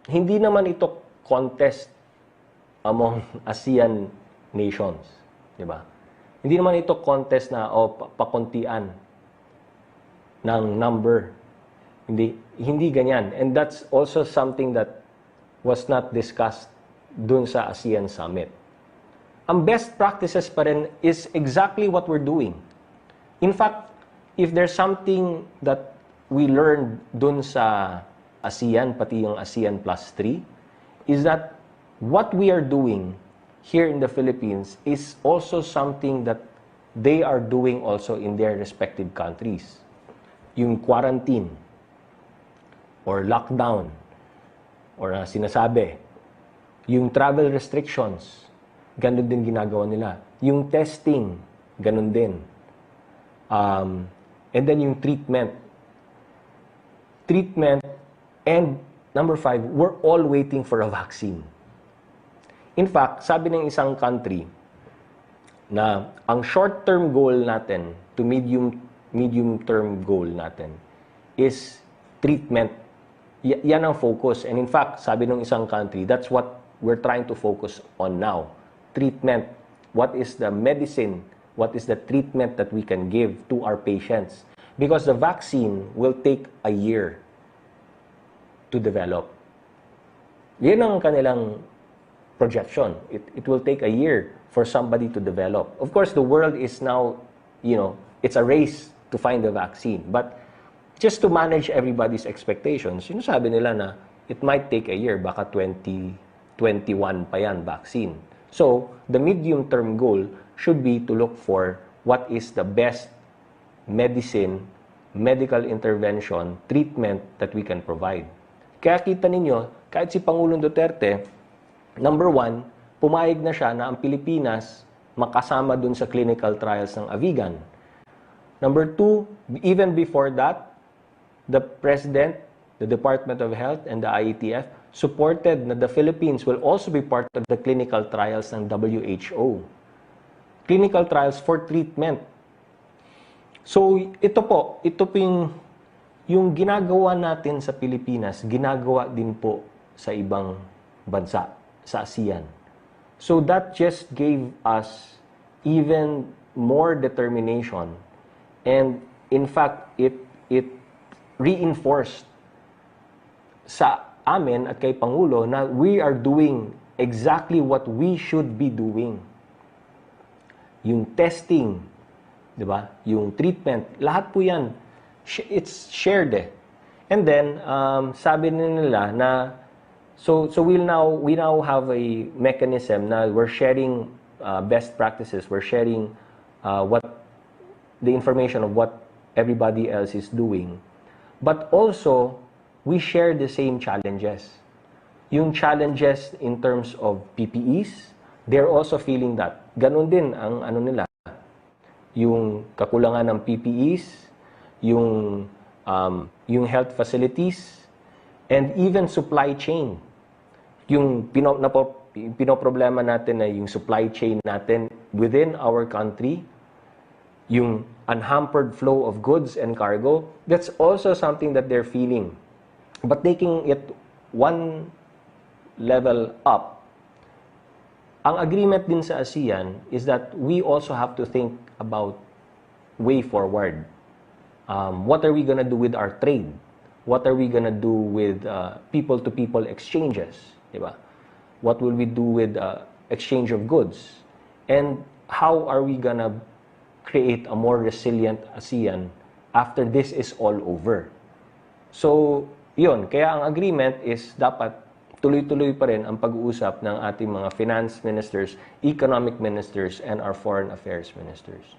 hindi naman ito contest among ASEAN nations, di ba? Hindi naman ito contest na pakuntian ng number. Hindi ganyan. And that's also something that was not discussed dun sa ASEAN Summit. Ang best practices pa rin is exactly what we're doing. In fact, if there's something that we learned dun sa ASEAN, pati yung ASEAN Plus 3, is that what we are doing here in the Philippines is also something that they are doing also in their respective countries. Yung quarantine, or lockdown, or sinasabi, yung travel restrictions, ganun din ginagawa nila. Yung testing, ganun din. And then yung treatment. And number 5, we're all waiting for a vaccine. In fact, sabi ng isang country na ang short-term goal natin to medium-term goal natin is treatment. Yan ang focus. And in fact, sabi ng isang country, that's what we're trying to focus on now. Treatment. What is the medicine? What is the treatment that we can give to our patients? Because the vaccine will take a year to develop. Yan ang kanilang projection. It will take a year for somebody to develop. Of course, the world is now, it's a race to find the vaccine. But just to manage everybody's expectations, sinasabi nila na it might take a year, baka 2021 pa yan, vaccine. So, the medium-term goal should be to look for what is the best medicine, medical intervention, treatment that we can provide. Kaya kita ninyo, kahit si Pangulong Duterte, number 1, pumayag na siya na ang Pilipinas makasama dun sa clinical trials ng Avigan. Number 2, even before that, the President, the Department of Health, and the IETF supported na the Philippines will also be part of the clinical trials ng WHO. Clinical trials for treatment. So, ito po yung ginagawa natin sa Pilipinas, ginagawa din po sa ibang bansa, sa ASEAN. So, that just gave us even more determination. And, in fact, it reinforced sa amin at kay Pangulo na we are doing exactly what we should be doing. Yung testing, di ba? Yung treatment, lahat po yan, it's shared eh. And then, sabi nila na, so we now have a mechanism na we're sharing best practices, we're sharing the information of what everybody else is doing. But also, we share the same challenges. Yung challenges in terms of PPEs, they're also feeling that. Ganon din ang nila. Yung kakulangan ng PPEs, yung health facilities, and even supply chain. Yung pinoproblema natin na yung supply chain natin within our country, yung unhampered flow of goods and cargo, that's also something that they're feeling. But taking it one level up, ang agreement din sa ASEAN is that we also have to think about way forward. What are we gonna do with our trade? What are we gonna do with people-to-people exchanges? Diba? What will we do with exchange of goods? And how are we gonna create a more resilient ASEAN after this is all over? So, yun. Kaya ang agreement is dapat tuloy-tuloy pa rin ang pag-uusap ng ating mga finance ministers, economic ministers, and our foreign affairs ministers.